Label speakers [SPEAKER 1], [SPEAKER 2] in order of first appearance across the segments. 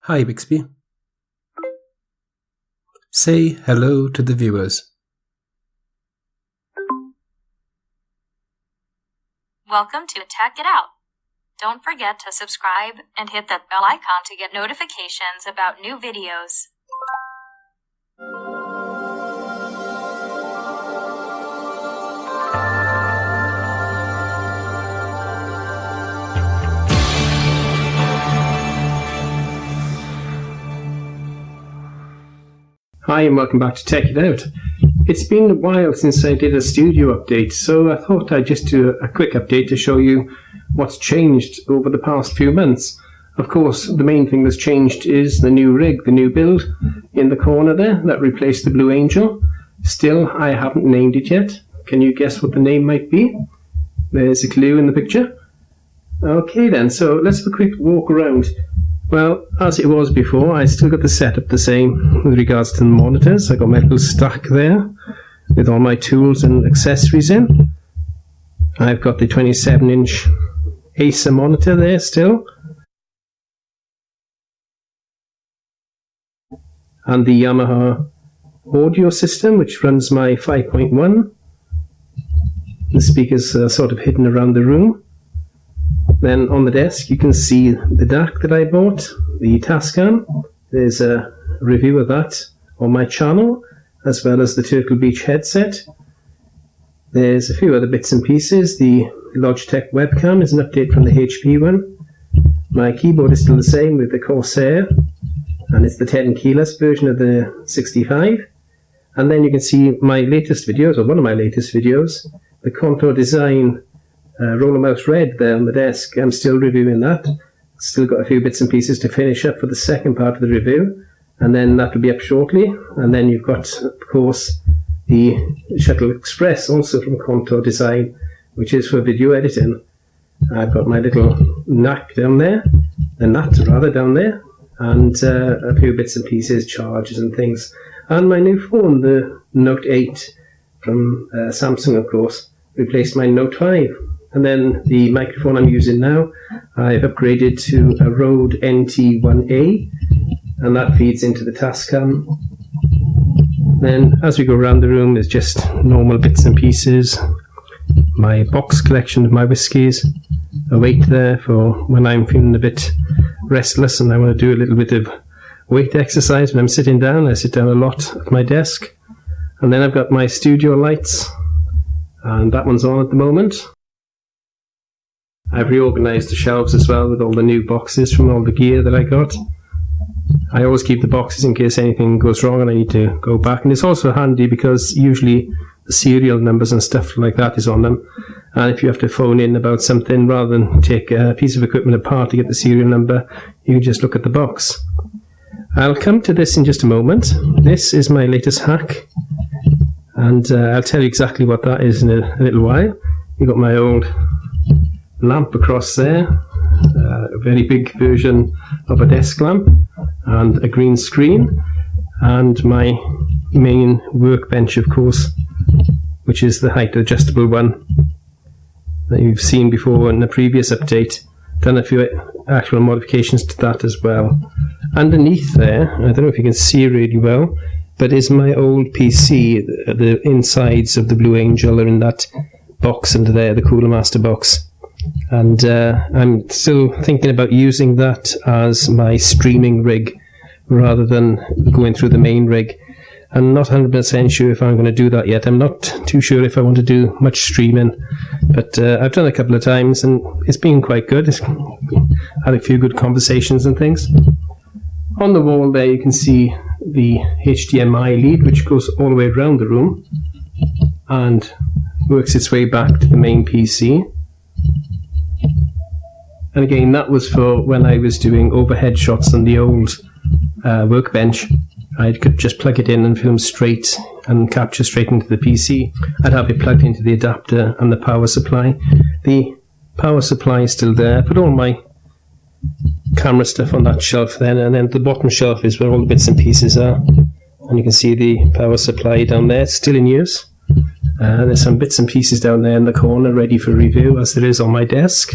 [SPEAKER 1] Hi, Bixby. Say hello to the viewers.
[SPEAKER 2] Welcome to Tech It Out. Don't forget to subscribe and hit that bell icon to get notifications about new videos.
[SPEAKER 3] Hi and welcome back to Tech It Out. It's been a while since I did a studio update, so I thought I'd just do a quick update to show you what's changed over the past few months. Of course, the main thing that's changed is the new rig, the new build in the corner there that replaced the Blue Angel. Still, I haven't named it yet. Can you guess what the name might be? There's a clue in the picture. Okay then, so let's have a quick walk around. Well, as it was before, I still got the setup the same with regards to the monitors. I got my little stack there with all my tools and accessories in. I've got the 27-inch Acer monitor there still. And the Yamaha audio system, which runs my 5.1. The speakers are sort of hidden around the room. Then on the desk you can see the DAC that I bought, the Tascam. There's a review of that on my channel, as well as the Turtle Beach headset. There's a few other bits and pieces. The Logitech webcam is an update from the HP one. My keyboard is still the same with the Corsair, and it's the 10 keyless version of the 65. And then you can see my latest videos, or one of my latest videos, the Contour Design Roller Mouse Red there on the desk. I'm still reviewing that. Still got a few bits and pieces to finish up for the second part of the review, and then that will be up shortly. And then you've got, of course, the Shuttle Express, also from Contour Design, which is for video editing. I've got my little nut down there, and a few bits and pieces, chargers and things. And my new phone, the Note 8 from Samsung, of course, replaced my Note 5. And then the microphone I'm using now, I've upgraded to a Rode NT1A, and that feeds into the Tascam. Then as we go around the room, there's just normal bits and pieces. My box collection of my whiskies, a weight there for when I'm feeling a bit restless and I want to do a little bit of weight exercise when I'm sitting down. I sit down a lot at my desk. And then I've got my studio lights, and that one's on at the moment. I've reorganised the shelves as well with all the new boxes from all the gear that I got. I always keep the boxes in case anything goes wrong and I need to go back. And it's also handy because usually the serial numbers and stuff like that is on them. And if you have to phone in about something, rather than take a piece of equipment apart to get the serial number, you can just look at the box. I'll come to this in just a moment. This is my latest hack, and I'll tell you exactly what that is in a little while. You've got my old lamp across there, a very big version of a desk lamp, and a green screen, and my main workbench, of course, which is the height adjustable one that you've seen before in the previous update. Done a few actual modifications to that as well. Underneath there, I don't know if you can see really well, but is my old PC. The insides of the Blue Angel are in that box under there, the Cooler Master box. And I'm still thinking about using that as my streaming rig rather than going through the main rig. I'm not 100% sure if I'm going to do that yet. I'm not too sure if I want to do much streaming, but I've done it a couple of times and it's been quite good. It's had a few good conversations and things. On the wall there you can see the HDMI lead, which goes all the way around the room and works its way back to the main PC. And again, that was for when I was doing overhead shots on the old workbench. I could just plug it in and film straight and capture straight into the PC. I'd have it plugged into the adapter and the power supply. The power supply is still there. I put all my camera stuff on that shelf then, and then the bottom shelf is where all the bits and pieces are. And you can see the power supply down there, it's still in use. There's some bits and pieces down there in the corner ready for review, as there is on my desk.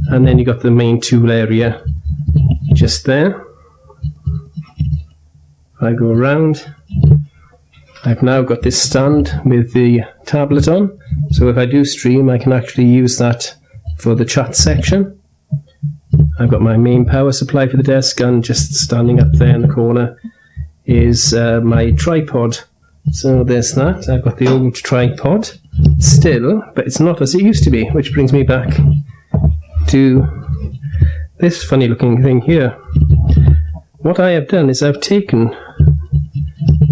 [SPEAKER 3] And then you got the main tool area just there. I go around. I've now got this stand with the tablet on, so if I do stream I can actually use that for the chat section. I've got my main power supply for the desk, and just standing up there in the corner is my tripod. So there's that. I've got the old tripod still, but it's not as it used to be, which brings me back to this funny looking thing here. What I have done is I've taken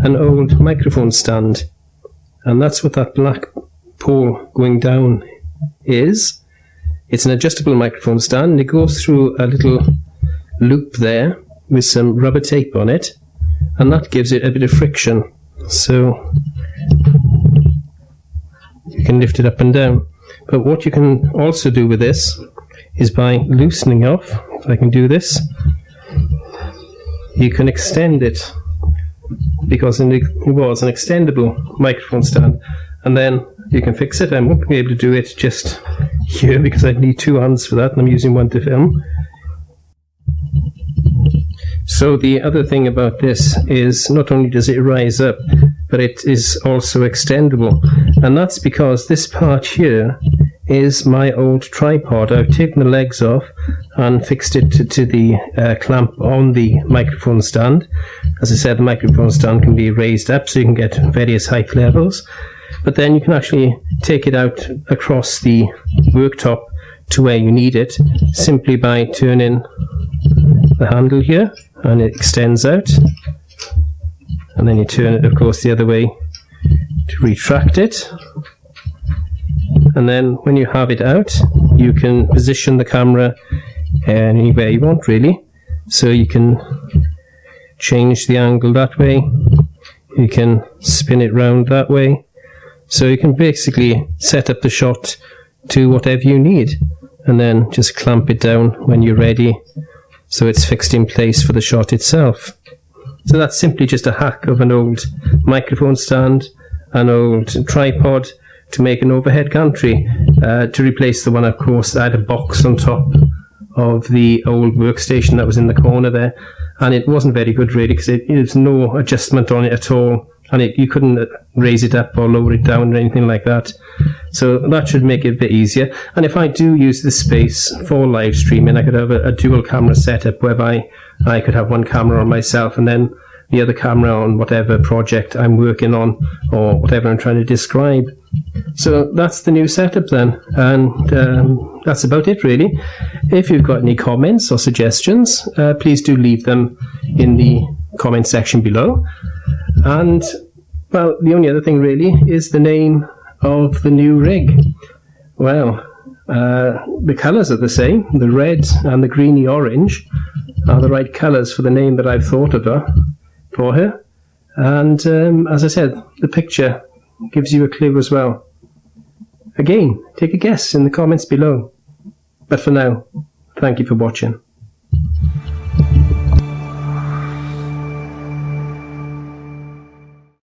[SPEAKER 3] an old microphone stand, and that's what that black pole going down is. It's an adjustable microphone stand, and it goes through a little loop there with some rubber tape on it, and that gives it a bit of friction, so you can lift it up and down. But what you can also do with this is by loosening off, if I can do this, you can extend it, because it was an extendable microphone stand, and then you can fix it. I won't be able to do it just here because I need two hands for that, and I'm using one to film. So the other thing about this is not only does it rise up, but it is also extendable, and that's because this part here is my old tripod. I've taken the legs off and fixed it to the clamp on the microphone stand. As I said, the microphone stand can be raised up so you can get various height levels, but then you can actually take it out across the worktop to where you need it simply by turning the handle here, and it extends out, and then you turn it of course the other way to retract it, and then when you have it out you can position the camera anywhere you want really. So you can change the angle that way, you can spin it round that way, so you can basically set up the shot to whatever you need, and then just clamp it down when you're ready so it's fixed in place for the shot itself. So that's simply just a hack of an old microphone stand, an old tripod, to make an overhead gantry, to replace the one, of course, that had a box on top of the old workstation that was in the corner there, and it wasn't very good really because there's no adjustment on it at all, and you couldn't raise it up or lower it down or anything like that. So that should make it a bit easier. And if I do use this space for live streaming, I could have a dual camera setup whereby I could have one camera on myself and then the other camera on whatever project I'm working on or whatever I'm trying to describe. So that's the new setup then, and that's about it really. If you've got any comments or suggestions, please do leave them in the comment section below. And well, the only other thing really is the name of the new rig. Well, the colours are the same. The red and the greeny orange are the right colours for the name that I've thought of for her. And as I said, the picture gives you a clue as well. Again, take a guess in the comments below. But for now, thank you for watching.